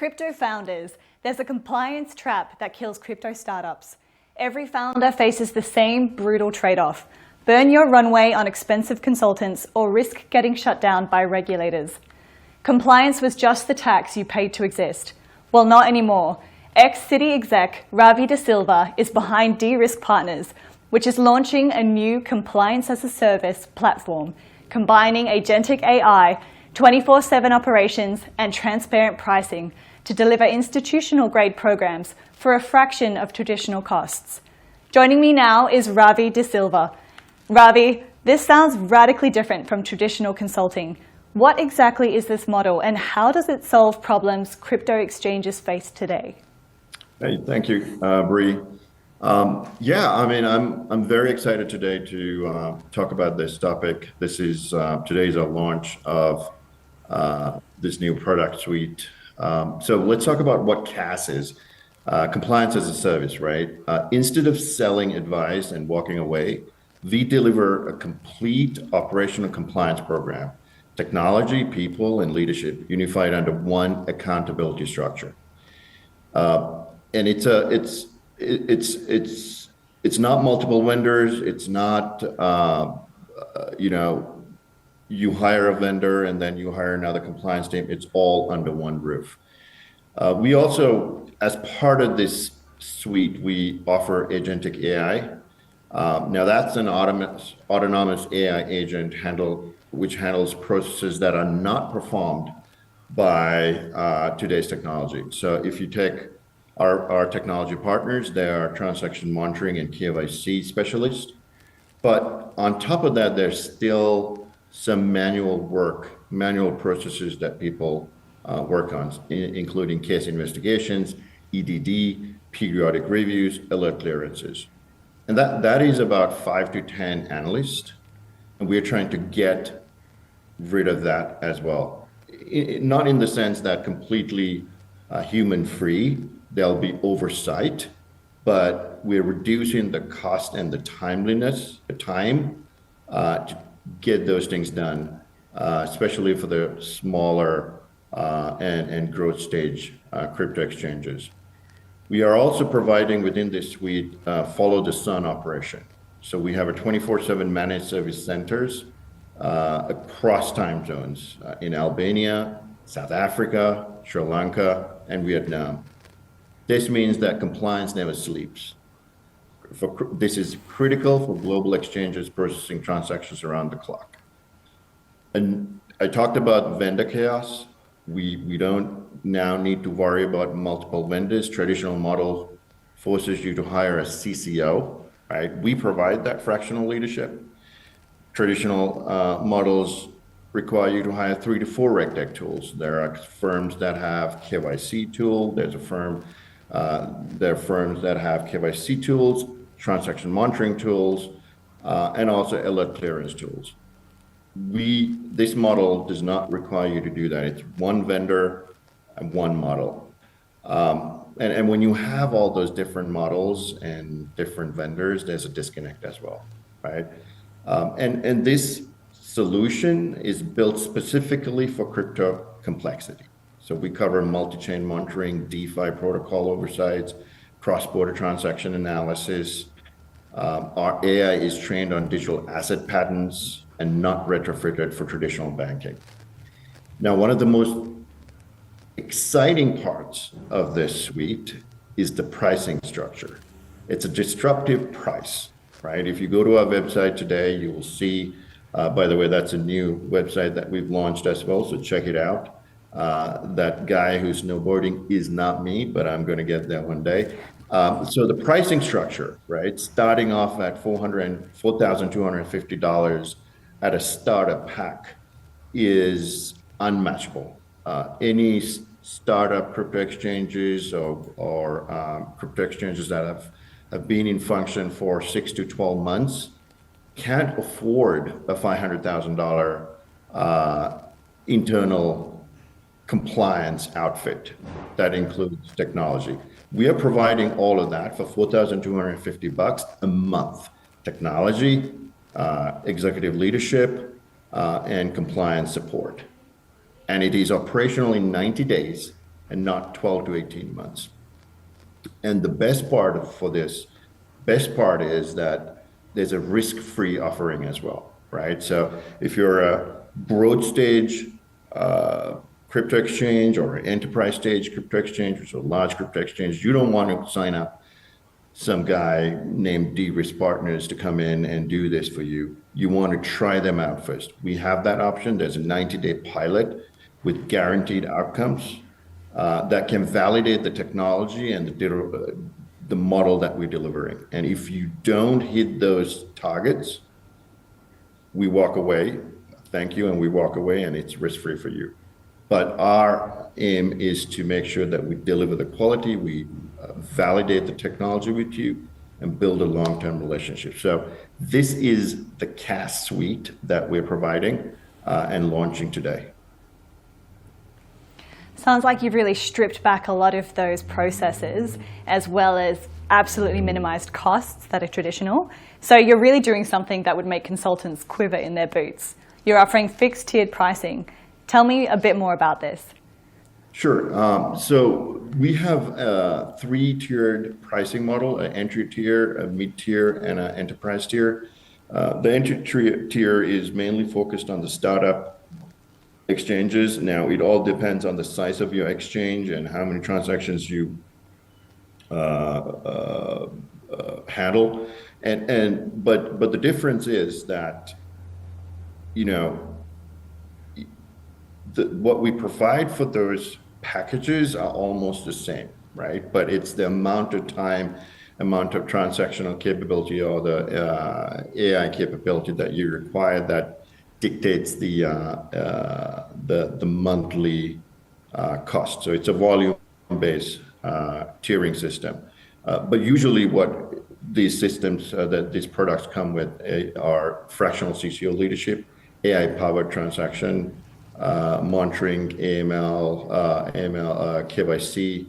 crypto founders, there's a compliance trap that kills crypto startups. Every founder faces the same brutal trade-off: burn your runway on expensive consultants or risk getting shut down by regulators. Compliance was just the tax you paid to exist. Well, not anymore. Citi Exec, Ravi de Silva, is behind De-Risk Partners, which is launching a new compliance-as-a-service platform, combining agentic AI, 24/7 operations, and transparent pricing to deliver institutional-grade programs for a fraction of traditional costs. Joining me now is Ravi de Silva. Ravi, this sounds radically different from traditional consulting. What exactly is this model, and how does it solve problems crypto exchanges face today? Hey, thank you, Bree. I'm very excited today to talk about this topic. Today's our launch of this new product suite. So let's talk about what CAS is. Compliance as a service, right? Instead of selling advice and walking away, we deliver a complete operational compliance program. Technology, people, and leadership unified under one accountability structure. And it's not multiple vendors. It's not you hire a vendor and then you hire another compliance team. It's all under one roof. We also, as part of this suite, we offer agentic AI. Now that's an autonomous AI agent which handles processes that are not performed by today's technology. So if you take our technology partners, they are transaction monitoring and KYC specialists. But on top of that, there's still some manual processes that people work on, including case investigations, EDD, periodic reviews, alert clearances. And that is about 5 to 10 analysts. And we're trying to get rid of that as well. Not in the sense that completely human-free, there'll be oversight, but we're reducing the cost and the time to get those things done, especially for the smaller and growth stage crypto exchanges. We are also providing within this suite follow the sun operation. So we have a 24/7 managed service centers across time zones in Albania, South Africa, Sri Lanka, and Vietnam. This means that compliance never sleeps. This is critical for global exchanges processing transactions around the clock. And I talked about vendor chaos. We don't now need to worry about multiple vendors. Traditional model forces you to hire a CCO, right? We provide that fractional leadership. Traditional models require you to hire 3 to 4 RegTech tools. There are firms that have KYC tool. There are firms that have KYC tools, transaction monitoring tools, and also alert clearance tools. This model does not require you to do that. It's one vendor and one model. And when you have all those different models and different vendors, there's a disconnect as well, right? And this solution is built specifically for crypto complexity. So we cover multi-chain monitoring, DeFi protocol oversights, cross-border transaction analysis. Our AI is trained on digital asset patterns and not retrofitted for traditional banking. Now, one of the most exciting parts of this suite is the pricing structure. It's a disruptive price, right? If you go to our website today, you will see, by the way, that's a new website that we've launched as well, so check it out. That guy who's snowboarding is not me, but I'm going to get there one day. So the pricing structure, right, starting off at $4,250 at a startup pack is unmatchable. Any startup crypto exchanges or crypto exchanges that have been in function for 6 to 12 months can't afford a $500,000 internal compliance outfit that includes technology. We are providing all of that for $4,250 a month. Technology, executive leadership, and compliance support. And it is operational in 90 days and not 12 to 18 months. And the best part is that there's a risk-free offering as well, right? So if you're a growth stage crypto exchange or an enterprise stage crypto exchange, which is a large crypto exchange, you don't want to sign up some guy named D-Risk Partners to come in and do this for you. You want to try them out first. We have that option. There's a 90-day pilot with guaranteed outcomes that can validate the technology and the model that we're delivering. And if you don't hit those targets, we walk away. Thank you, and we walk away, and it's risk-free for you. But our aim is to make sure that we deliver the quality, we validate the technology with you, and build a long-term relationship. So this is the CAS suite that we're providing and launching today. Sounds like you've really stripped back a lot of those processes, as well as absolutely minimized costs that are traditional. So you're really doing something that would make consultants quiver in their boots. You're offering fixed tiered pricing. Tell me a bit more about this. Sure. So we have a 3-tiered pricing model: an entry tier, a mid-tier, and an enterprise tier. The entry tier is mainly focused on the startup exchanges. Now, it all depends on the size of your exchange and how many transactions you handle. But the difference is that, what we provide for those packages are almost the same, right? But it's the amount of time, amount of transactional capability, or the AI capability that you require that dictates the monthly cost. So it's a volume-based tiering system. But usually, what these systems that these products come with are fractional CCO leadership, AI-powered transaction monitoring, AML, KYC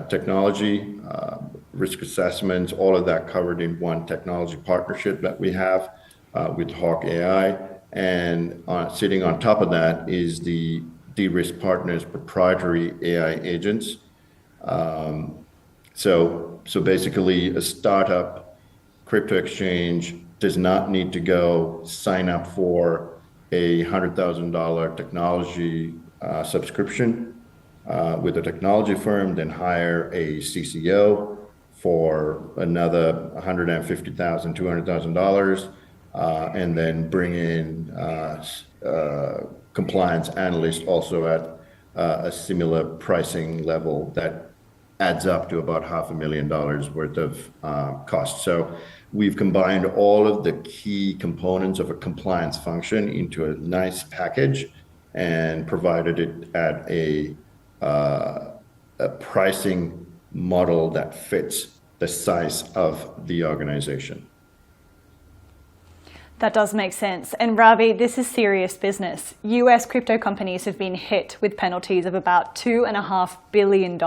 technology, risk assessments, all of that covered in one technology partnership that we have with Hawk AI. And sitting on top of that is the D-Risk Partners proprietary AI agents. So basically, a startup crypto exchange does not need to go sign up for a $100,000 technology subscription with a technology firm, then hire a CCO for another $150,000, $200,000, and then bring in compliance analysts also at a similar pricing level that adds up to about $500,000 worth of cost. So we've combined all of the key components of a compliance function into a nice package and provided it at a pricing model that fits the size of the organization. That does make sense. And Ravi, this is serious business. US crypto companies have been hit with penalties of about $2.5 billion,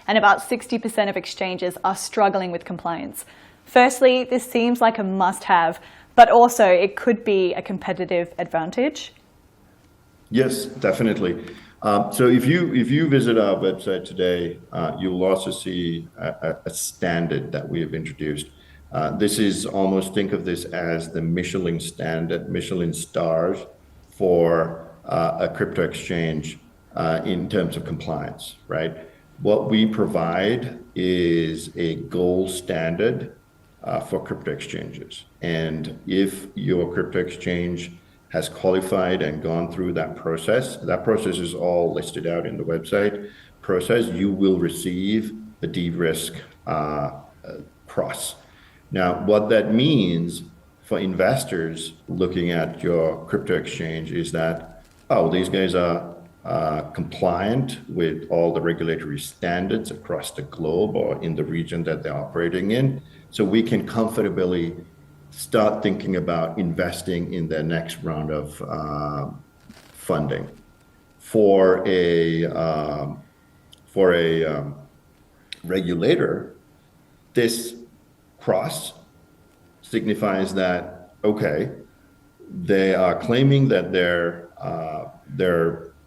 and about 60% of exchanges are struggling with compliance. Firstly, this seems like a must-have, but also it could be a competitive advantage. Yes, definitely. So if you visit our website today, you'll also see a standard that we have introduced. This is almost, think of this as the Michelin standard, Michelin stars for a crypto exchange in terms of compliance, right? What we provide is a gold standard for crypto exchanges. And if your crypto exchange has qualified and gone through that process is all listed out in the website process, you will receive the D-Risk cross. Now, what that means for investors looking at your crypto exchange is that, these guys are compliant with all the regulatory standards across the globe or in the region that they're operating in. So we can comfortably start thinking about investing in their next round of funding. For a regulator, this cross signifies that, okay, they are claiming that their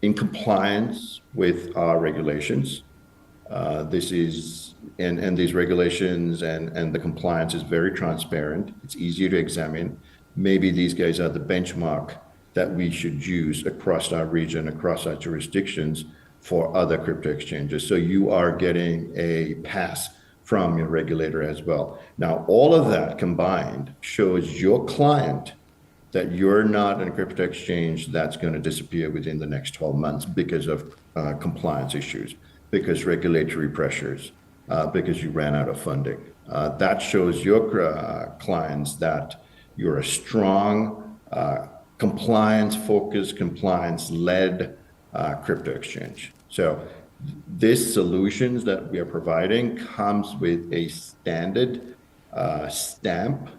in compliance with our regulations. This is, and these regulations and the compliance is very transparent. It's easier to examine. Maybe these guys are the benchmark that we should use across our region, across our jurisdictions for other crypto exchanges. So you are getting a pass from your regulator as well. Now, all of that combined shows your client that you're not a crypto exchange that's going to disappear within the next 12 months because of compliance issues, because regulatory pressures, because you ran out of funding. That shows your clients that you're a strong, compliance-focused, compliance-led crypto exchange. So these solutions that we are providing comes with a standard stamp,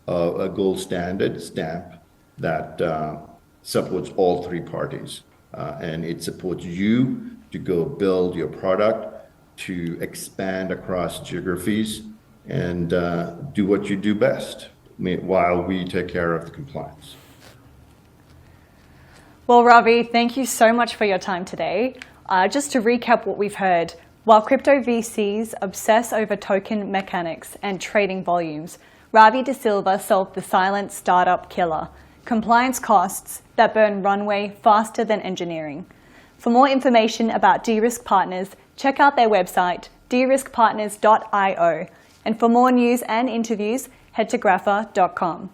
a gold standard stamp that supports all three parties. And it supports you to go build your product, to expand across geographies, and do what you do best while we take care of the compliance. Well, Ravi, thank you so much for your time today. Just to recap what we've heard, while crypto VCs obsess over token mechanics and trading volumes, Ravi de Silva solved the silent startup killer, compliance costs that burn runway faster than engineering. For more information about De-Risk Partners, check out their website, deriskpartners.io. And for more news and interviews, head to grafa.com.